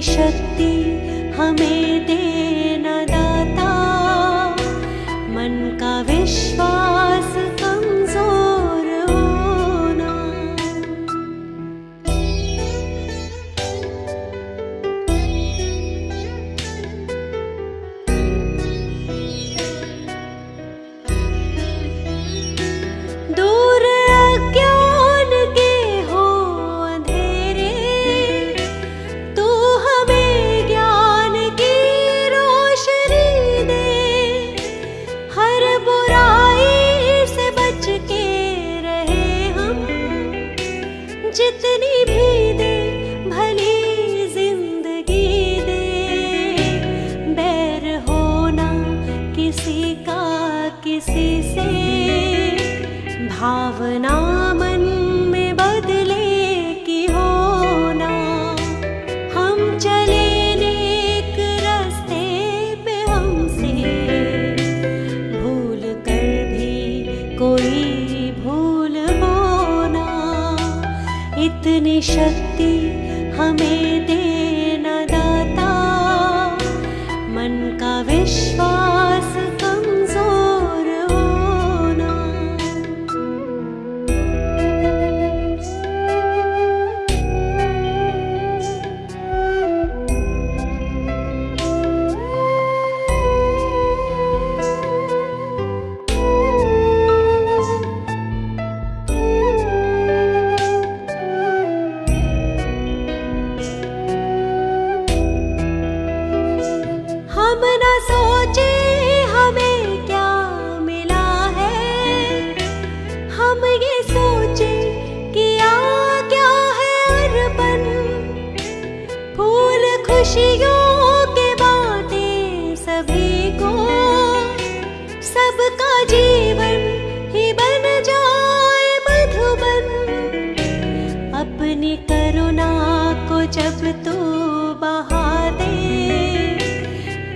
इतनी शक्ति हमें देना दाता, मन का विश्वास कमजोर होना। दूर अज्ञान के हो अंधेरे, तू हमें ज्ञान की रोशनी दे। हर बुराई से बच के रहे हम, जितनी भी दे भली जिंदगी दे। बैर होना किसी का किसी से, भावना मन में बदले की होना। हम चले नेक रास्ते पे, हमसे भूल कर भी कोई भूल होना। इतनी शक्ति हमें देना दाता, मन का विश्वास कमजोर होना। हम न सोचे हमें क्या मिला है, हम ये सोचे किया क्या है अर्पण। फूल खुशियों के बांटे सभी को, सबका जीवन ही बन जाए मधुबन। अपनी करुणा को जब तू बहा दे,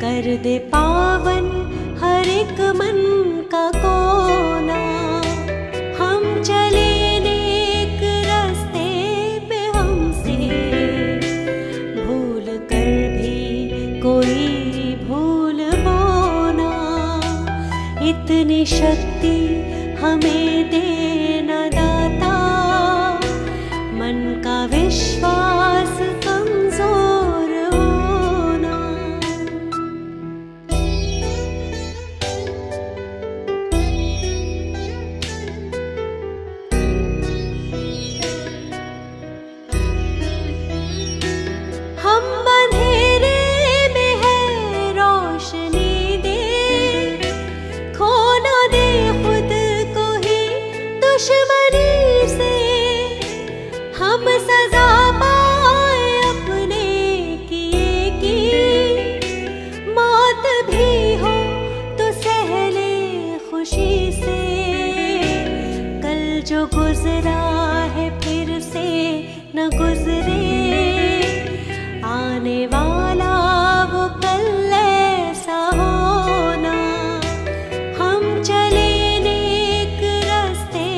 कर दे पावन हर एक मन का कोना। हम चले नेक रास्ते पे, हमसे भूल कर भी कोई भूल होना। इतनी शक्ति हमें देना दाता, मन का विश्वास कमजोर होना। हम अंधेरे में है रोशनी दे, खो ना दे खुद को ही दुश्मनी से। हम सजा पाए अपने किए की, मौत भी हो तो सह ले खुशी से। कल जो गुजरा है फिर से न गुजरे, आने वाला वो कल ऐसा होना। हम चले नेक रास्ते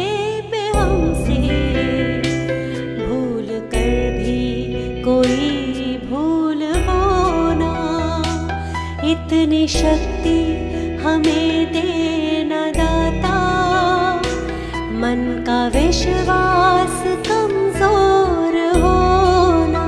पे, हमसे भूल कर भी कोई भूल होना। इतनी शक्ति हमें देना दाता, मन का विश्वास कमजोर होना।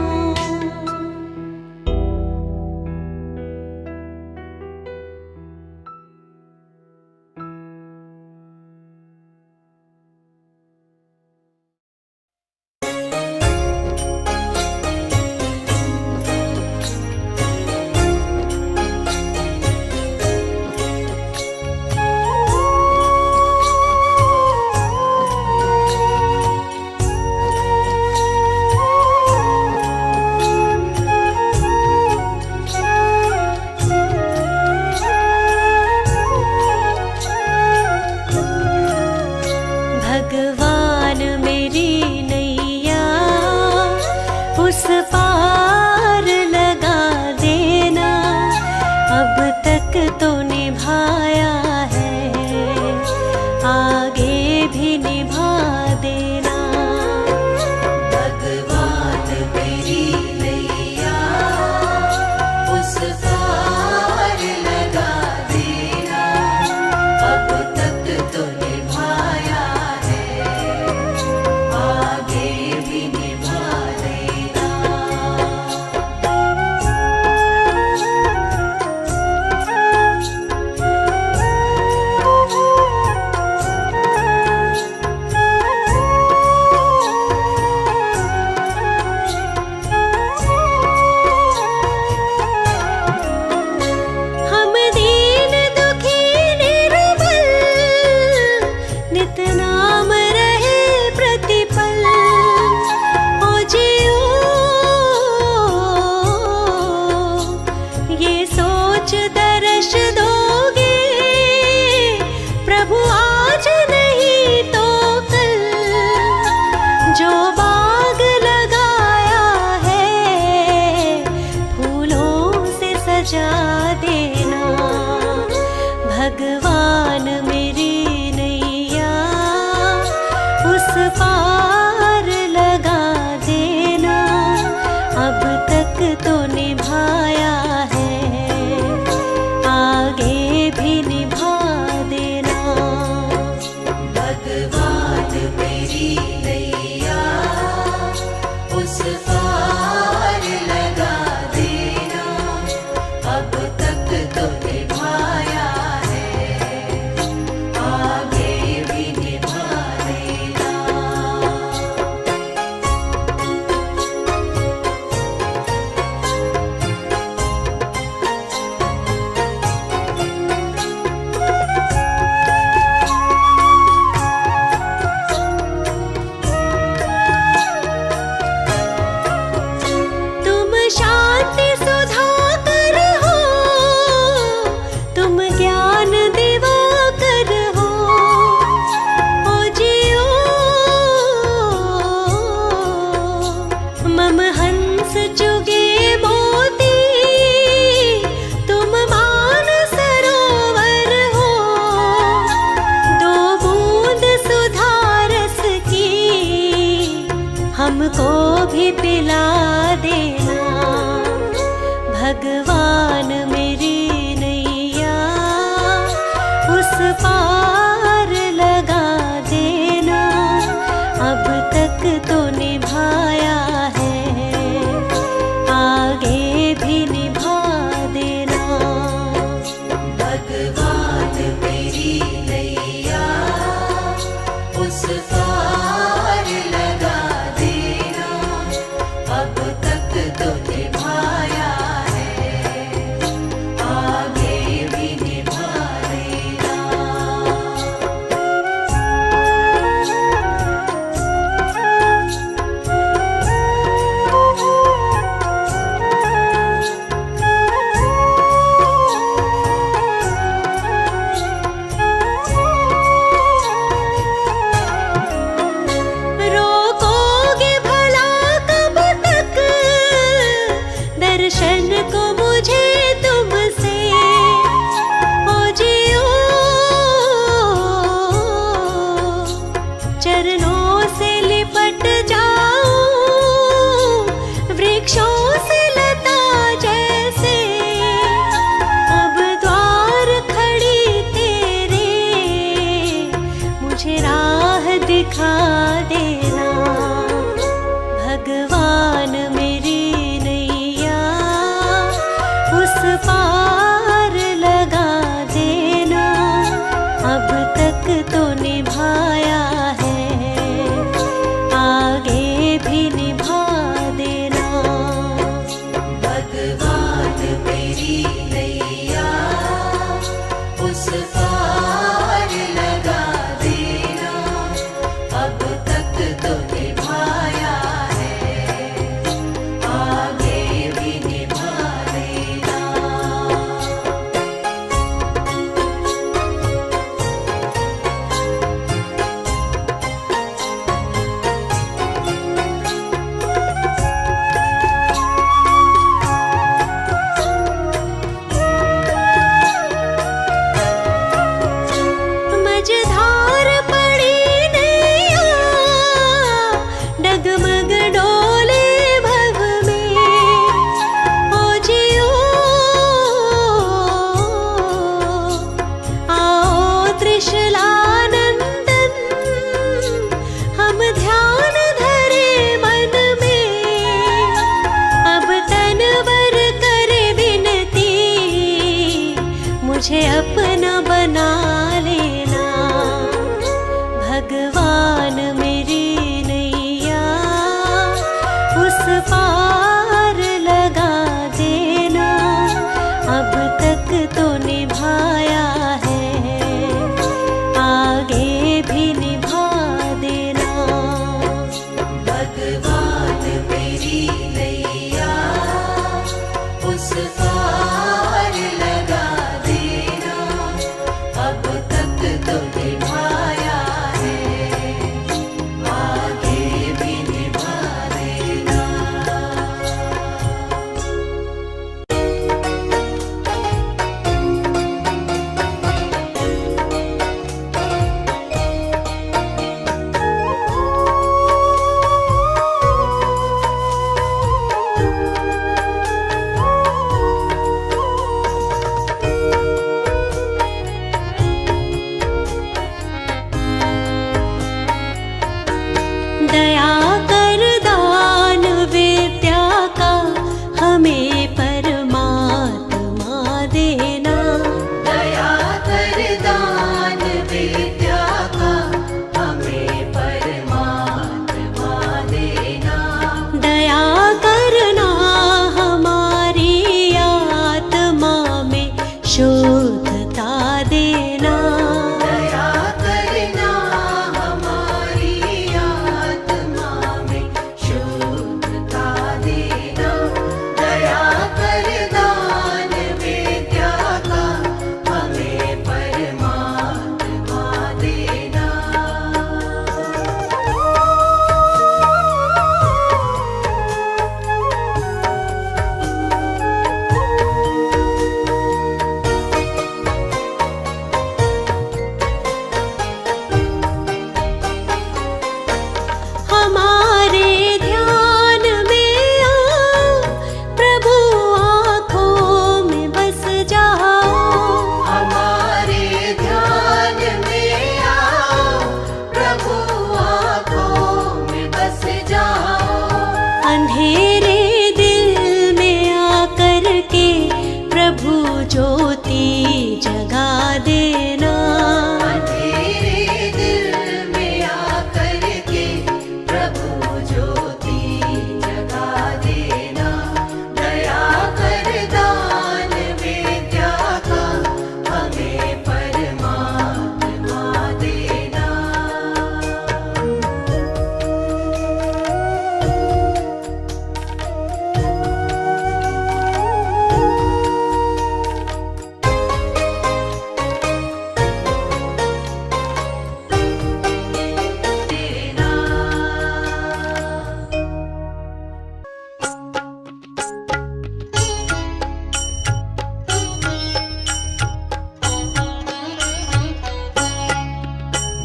आज दर्श दोगे प्रभु, आज नहीं तो कल। जो बाग लगाया है फूलों से सजा देना। भगवान मेरी नैया उस पार लगा देना। अब तक तो निभाया है, आगे भी निभा देना। भगवान मेरी नैया उस पार लगा देना। अब तक तो निभाया है, आगे भी निभा देना। तुम शांति सुधाकर हो, तुम ज्ञान दिवाकर हो। ओ जियो मम हंस चुगे मोती, तुम मान सरोवर हो। दो बूंद सुधारस की हमको भी पिला देना। भगवान मेरी नैया उस पार लगा देना। अब तक तो निभाया है, आगे भी निभा देना। भगवान मेरी नैया उस पार लगा देना। अब तक तो निभाया है, आगे भी निभा देना। रोकोगे भला कब तक दर्शन को मुझे तुमसे। ओ जियो चरणों से लिपट जाऊं वृक्षों से लता जैसे। अब द्वार खड़ी तेरे मुझे राह दिखा देना। भगवान मेरी नैया उस पार लगा देना। अब तक तो निभाया है, आगे भी निभा देना। भगवान मेरी नैया उस पार लगा देना। अब तक तो निभाया है, आगे भी निभा देना। मझधार पड़ी नैया डगमग डोले भव में। ओ जियो आओ त्रिशलानंदन, हम ध्यान धरे मन में। अब तनवर करे विनती, मुझे अपना बना लेना। भगवान मेरी नैया उस पार लगा देना। अब तक तो निभाया है, आगे भी निभा देना। भगवान मेरी नैया उस पार लगा शुद्धता देना। दया करना हमारी आत्मा में शुद्धता देना। दया कर दान विद्या का हमें परमात्मा देना। हमारे ध्यान में आओ, प्रभु आँखों में बस जाओ। हमारे ध्यान में आओ, प्रभु आँखों में बस जाओ। अंधेरे दिल में आकर के प्रभु ज्योति जगा देना। अंधेरे दिल में आकर के प्रभु ज्योति जगा देना। दया कर दान विद्या का हमें परमात्मा देना।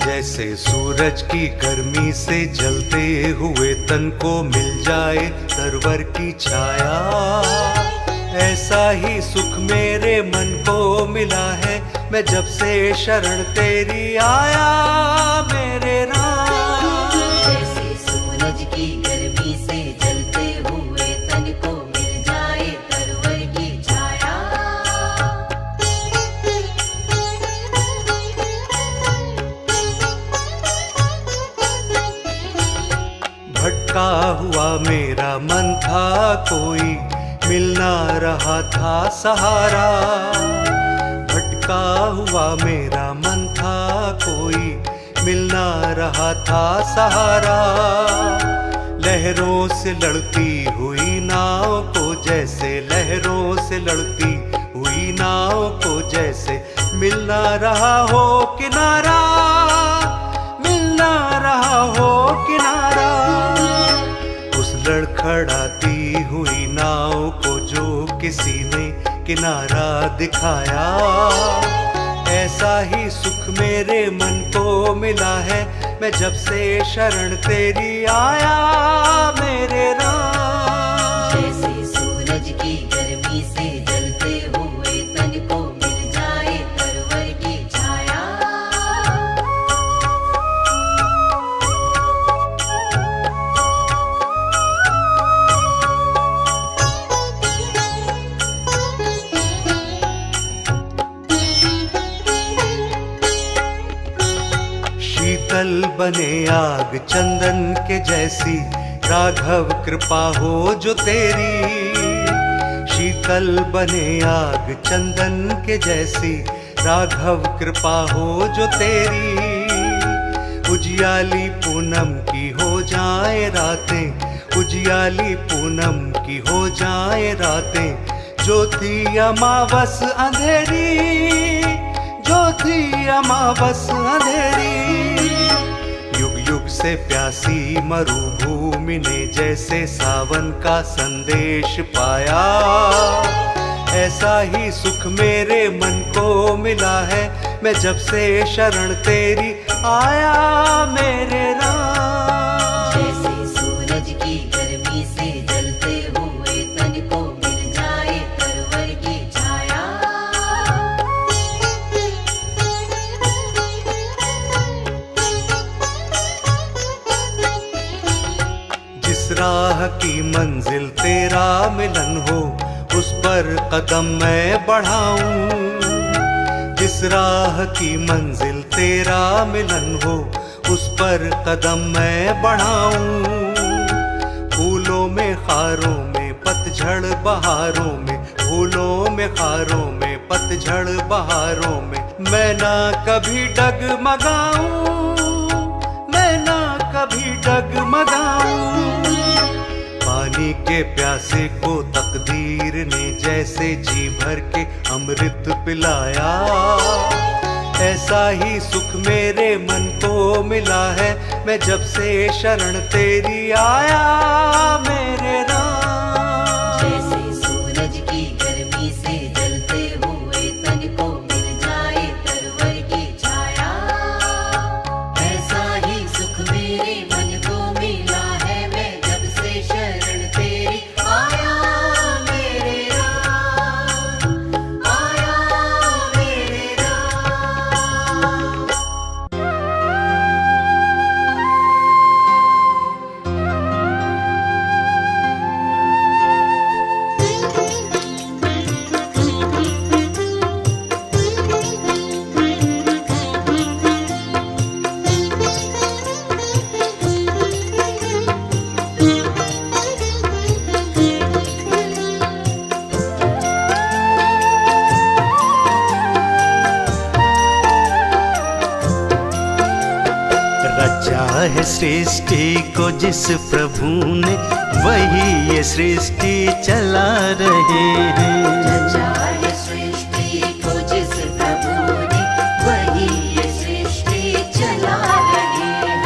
जैसे सूरज की गर्मी से जलते हुए तन को मिल जाए तरवर की छाया, ऐसा ही सुख मेरे मन को मिला है मैं जब से शरण तेरी आया मेरे राम। जैसे सूरज की गर्मी से जलते हुए तन को मिल जाए तरवर की छाया। भटका हुआ मेरा मन था कोई मिल ना रहा था सहारा। भटका हुआ मेरा मन था कोई मिल ना रहा था सहारा। लहरों से लड़ती हुई नाव को जैसे लहरों से लड़ती हुई नाव को जैसे मिल ना रहा हो किनारा, मिल ना रहा हो किनारा। उस लड़खड़ाती हुई नाव को जो किसी ने किनारा दिखाया, ऐसा ही सुख मेरे मन को मिला है मैं जब से शरण तेरी आया मेरे राम। जैसे सूरज की गर्मी से जलते हुए तन को मिल जाए तरवर की छाया। शीतल बने आग चंदन के जैसी राघव कृपा हो जो तेरी। शीतल बने आग चंदन के जैसी राघव कृपा हो जो तेरी। उजियाली पूनम की हो जाए रातें, उजियाली पूनम की हो जाए रातें। जो थी अमावस अंधेरी, जो थी अमावस अंधेरी। युग युग से प्यासी मरुभूमि ने जैसे सावन का संदेश पाया, ऐसा ही सुख मेरे मन को मिला है मैं जब से शरण तेरी आया मेरे राम। जैसे सूरज की गर्मी से जलते हुए तन को मिल जाए तरवर की छाया। जिस राह की मंजिल तेरा मिलन हो उस पर कदम मैं बढ़ाऊं। जिस राह की मंजिल तेरा मिलन हो उस पर कदम मैं बढ़ाऊं। फूलों में खारों में पतझड़ बहारों में, फूलों में खारों में पतझड़ बहारों में मैं ना कभी डगमगाऊं, मैं ना कभी डगमगाऊं। पानी के प्यासे को तकदीर ने जैसे जी भर के अमृत पिलाया, ऐसा ही सुख मेरे मन को मिला है मैं जब से शरण तेरी आया मेरे राम। जैसे सूरज की गर्मी से जलते हुए तन को मिल जाए तरवर की छाया, ऐसा ही सुख मेरे मन को मिला है मैं जब से शरण तेरी आया मेरे राम, आया मेरे राम। रचा है सृष्टि को जिस प्रभु ने, वही ये सृष्टि चला रहे हैं। रचा है सृष्टि को जिस प्रभु ने, वही ये सृष्टि चला रहे हैं।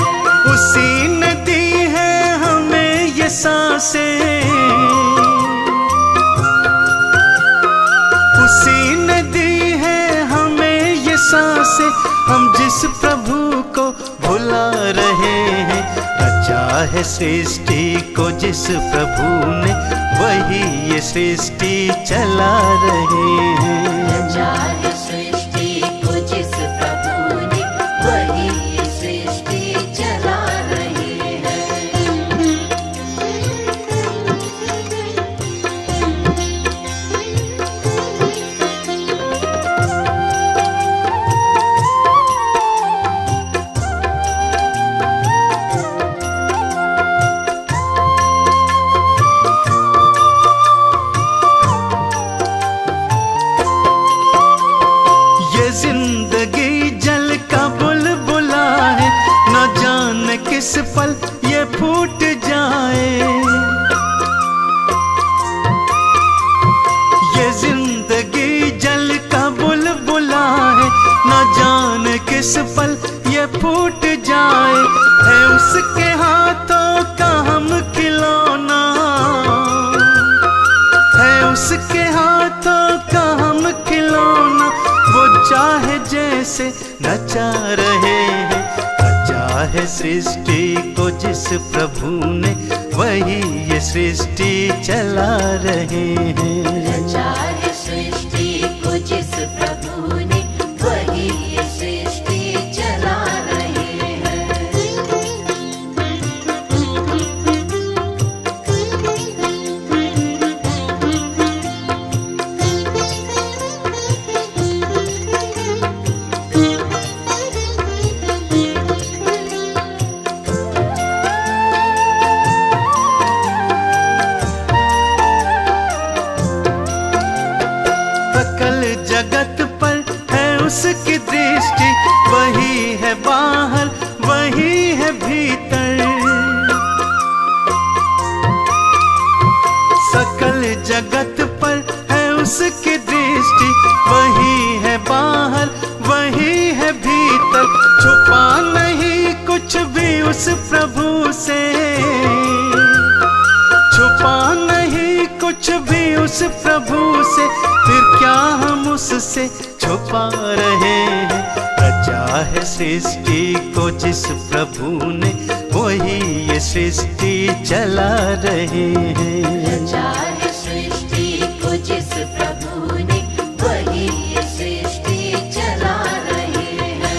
उसी ने दी है हमें ये सांसें, उसी ने दी है हमें ये सांसें, हम जिस प्रभु को भुला रहे हैं। रचा है सृष्टि को जिस प्रभु ने, वही ये सृष्टि चला रहे हैं। रचा है सृष्टि को जिस प्रभु ने, वही ये सृष्टि चला रहे हैं। ये जिंदगी जल का बुलबुला है, न जाने किस पल ये फूट जाए। ये जिंदगी जल का बुलबुला है, न जाने किस पल ये फूट जाए। है उसके हाथों का हम खिलौना, है उसके हाथों का हम खिलौना, वो चाहे जैसे नचा रहे हैं। रचा है सृष्टि को जिस प्रभु ने, वही ये सृष्टि चला रहे हैं। रचा है सृष्टि को जिस प्रभु ने, वही ये सृष्टि चला रहे हैं। सकल जगत पर है उसकी दृष्टि, वही है बाहर वही है भीतर। सकल जगत पर है उसकी दृष्टि, वही है बाहर वही है भीतर। छुपा नहीं कुछ भी उस प्रभु से, छुपा नहीं कुछ भी उस प्रभु से, फिर क्या हम उससे छुपा रहे हैं। रचा है सृष्टि को जिस प्रभु ने, वही ये सृष्टि चला रहे हैं। रचा है सृष्टि को जिस प्रभु ने, वही ये सृष्टि चला रहे हैं।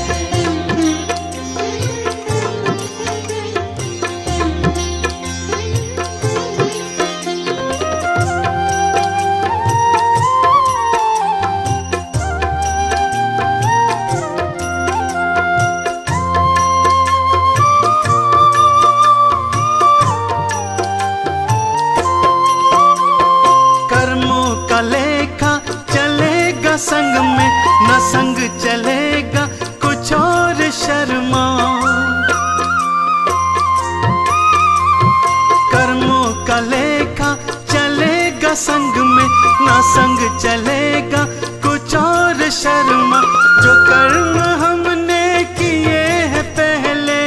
में न संग चलेगा कुछ और शर्मा। कर्मों का लेखा चलेगा संग में, न संग चलेगा कुछ और शर्मा। जो कर्म हमने किए हैं पहले,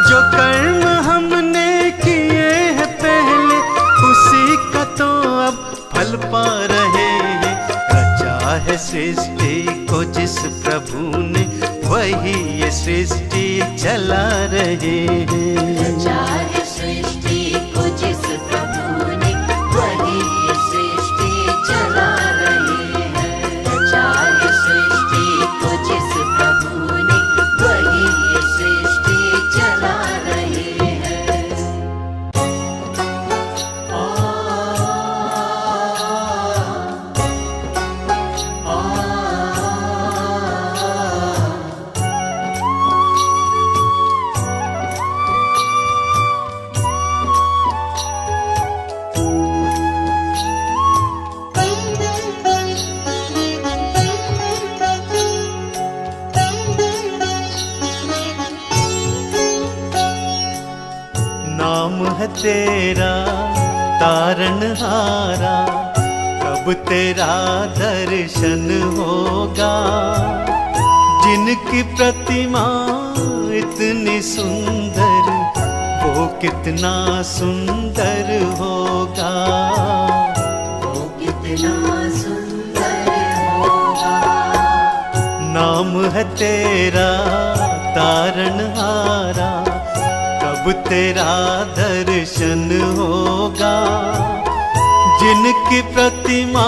जो कर्म हमने किए हैं पहले, उसी का तो अब फल पा रहे हैं। रचा है सृष्टि को जिस प्रभु ने, वही ये सृष्टि चला रहे हैं। रचा है सृष्टि को जिस प्रभु ने, वही ये सृष्टि चला रहे हैं। रचा है सृष्टि को जिस प्रभु ने, वही ये सृष्टि चला रहे हैं। नाम है तेरा तारनहारा, कब तेरा दर्शन होगा। जिनकी प्रतिमा इतनी सुंदर, वो कितना सुंदर होगा। वो कितना सुंदर होगा। नाम है तेरा तारनहारा, कब तेरा दर्शन होगा। जिनकी प्रतिमा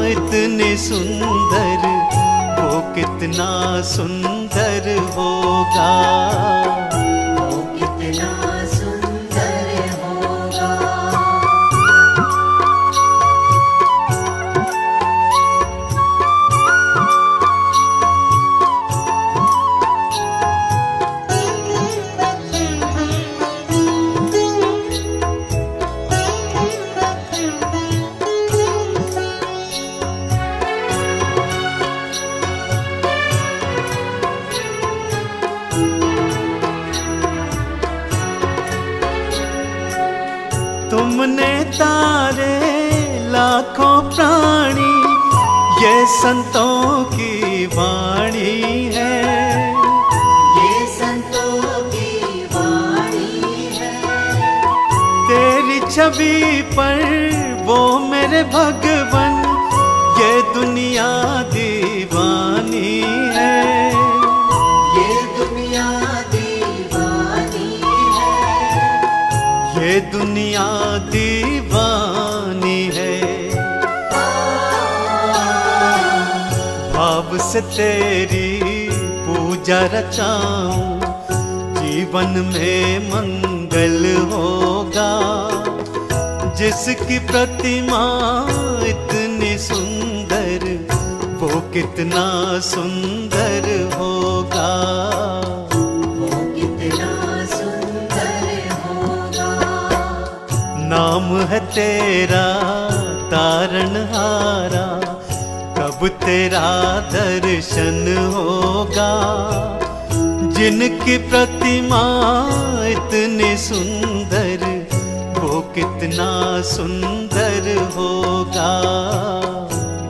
इतनी सुंदर, वो कितना सुंदर होगा। वो कितना सुंदर होगा। तुमने तारे लाखों प्राणी, ये संतों की वाणी है। ये संतों की वाणी है। तेरी छवि पर वो मेरे भगवन, ये दुनिया दीवानी है। ये दुनिया दीवानी है। ये दुनिया दीवानी है। भाव से तेरी पूजा रचाऊं, जीवन में मंगल होगा। जिसकी प्रतिमा इतनी सुंदर, वो कितना सुंदर होगा। वो कितना सुंदर होगा। नाम है तेरा तारनहारा, कब तेरा दर्शन होगा। जिनकी प्रतिमा इतनी सुंदर, वो कितना सुंदर होगा।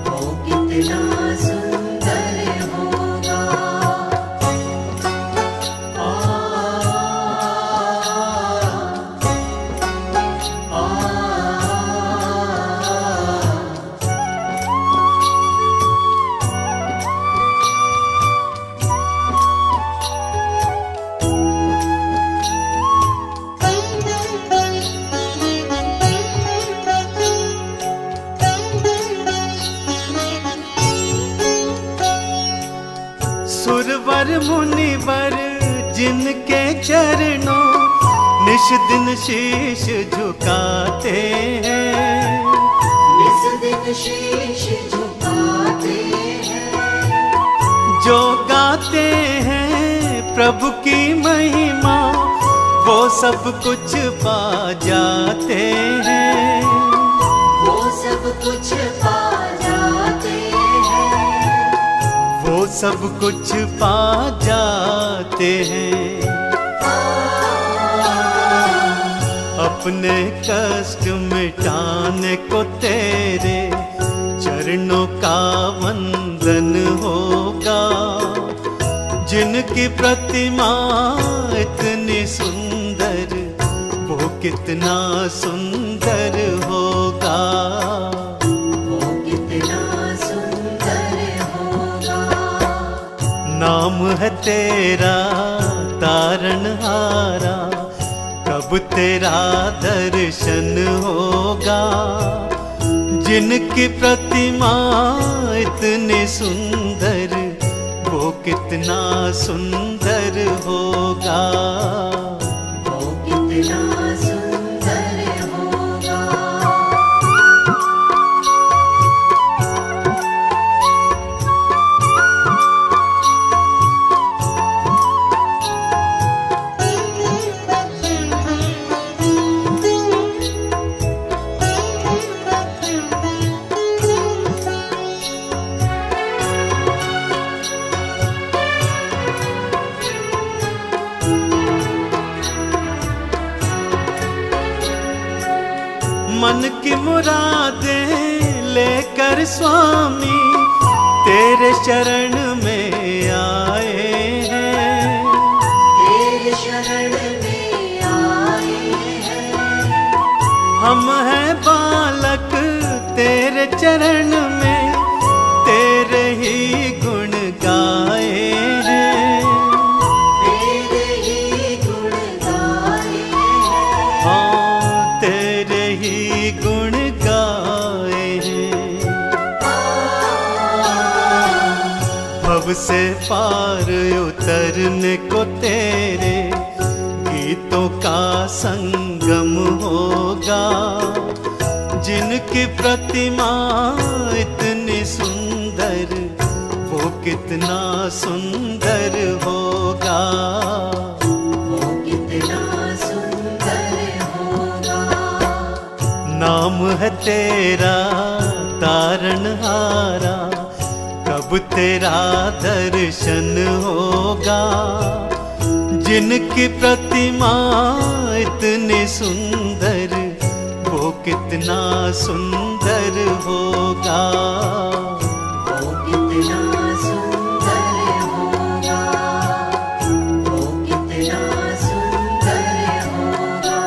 वो कितना सुंदर होगा। सुरवर मुनिवर जिनके चरणों निश दिन शीश झुकाते हैं। निस दिन शीश झुकाते हैं। जो गाते हैं प्रभु की महिमा, वो सब कुछ पा जाते हैं। वो सब कुछ पा जाते सब कुछ पा जाते हैं। अपने कष्ट मिटाने को तेरे चरणों का वंदन होगा। जिनकी प्रतिमा इतनी सुंदर, वो कितना सुंदर होगा। वो कितना सुंदर होगा। नाम है तेरा तारणहारा, कब तेरा दर्शन होगा। जिनकी प्रतिमा इतनी सुंदर, वो कितना सुंदर होगा। वो कितना सुंदर होगा। मन की मुरादें लेकर स्वामी तेरे शरण में आए हैं। तेरे शरण में आए हैं। हम हैं बालक तेरे चरण में, तेरे ही गुण गाए हैं। तेरे ही गुण गाए हैं। हाँ, तेरे ही गुण गाए हैं। भव से पार उतरने को तेरे गीतों का संगम होगा। जिनकी प्रतिमा इतनी सुंदर, वो कितना सुंदर होगा। वो कितना सुंदर होगा। नाम है तेरा तारणहारा, कब तेरा दर्शन होगा। जिनकी प्रतिमा इतनी सुंदर, वो कितना सुंदर होगा। वो कितना सुंदर होगा। वो कितना सुंदर होगा।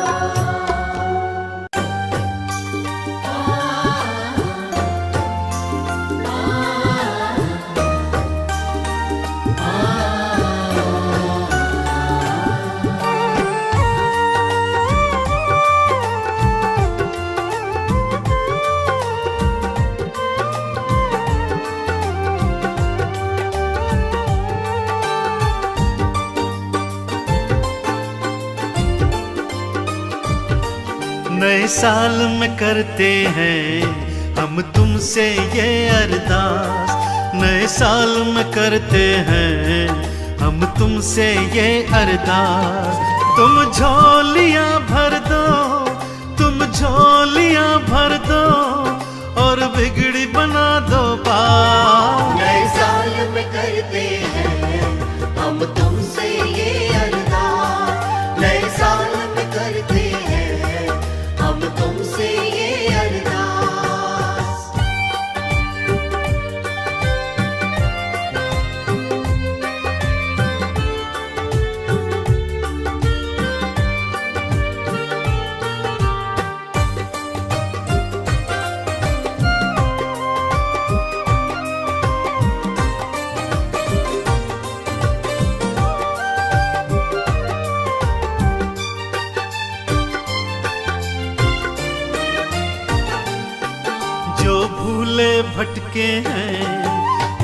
नए साल में करते हैं हम तुमसे ये अरदास। नए साल में करते हैं हम तुमसे ये अरदास। तुम झोलियां भर दो, तुम झोलियां भर दो, और बिगड़ी बना दो बात। नए साल में करते हैं हम तुमसे ये अरदास। नए साल में करते हैं हम तुमसे ये अरदास। जो भूले भटके हैं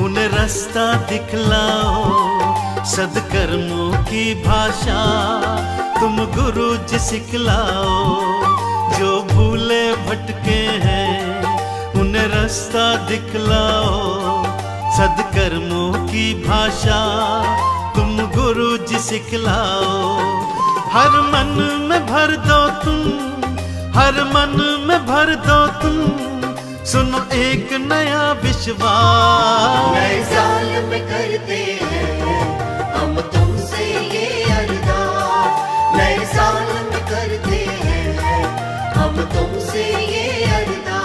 उन्हें रास्ता दिखलाओ। सद्कर्मों की भाषा तुम गुरु जी सिखलाओ। जो भूले भटके हैं उन्हें रास्ता दिखलाओ। सद्कर्मों की भाषा तुम गुरु जी सिखलाओ। हर मन में भर दो तुम, हर मन में भर दो तुम, सुनो एक नया विश्वास। नए साल में में करते हैं हम तुमसे ये अरदास, नए साल में करते हैं हम तुमसे ये अरदास।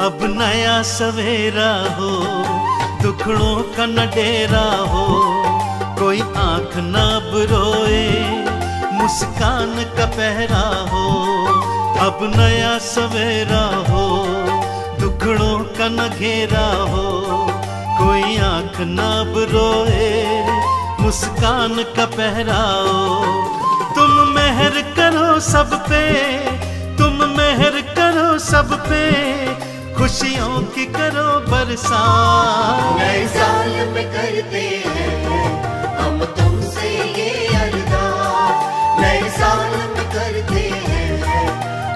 अब नया सवेरा हो, दुखड़ों का न डेरा हो, कोई आंख ना अब रोए, मुस्कान का पहरा हो। अब नया सवेरा हो, दुखड़ों का न घेरा हो, कोई आंख ना अब रोए, मुस्कान का पहरा हो। तुम मेहर करो सब पे, तुम मेहर करो सब पे, खुशियों की करो बरसात। नए साल में करते हैं हम तुमसे ये अरदास, नए साल में करते हैं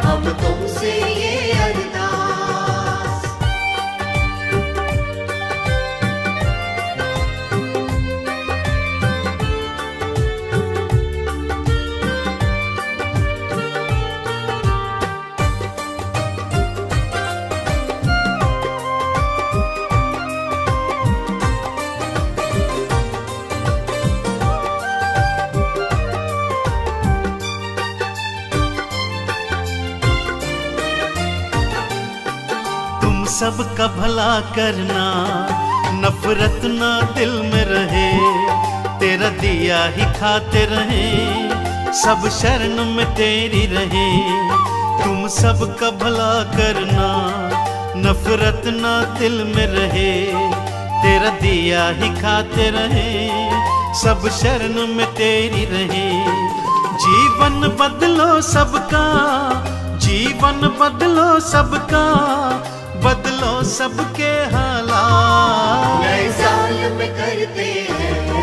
हम तुमसे ये अरदास। सबका भला करना, नफरत ना दिल में रहे, तेरा दिया ही खाते रहे, सब शरण में तेरी रहे। तुम सबका भला करना, नफरत ना दिल में रहे, तेरा दिया ही खाते रहे, सब शरण में तेरी रहे। जीवन बदलो सबका, जीवन बदलो सबका, बदलो सबके हालात। नए साल में करते हैं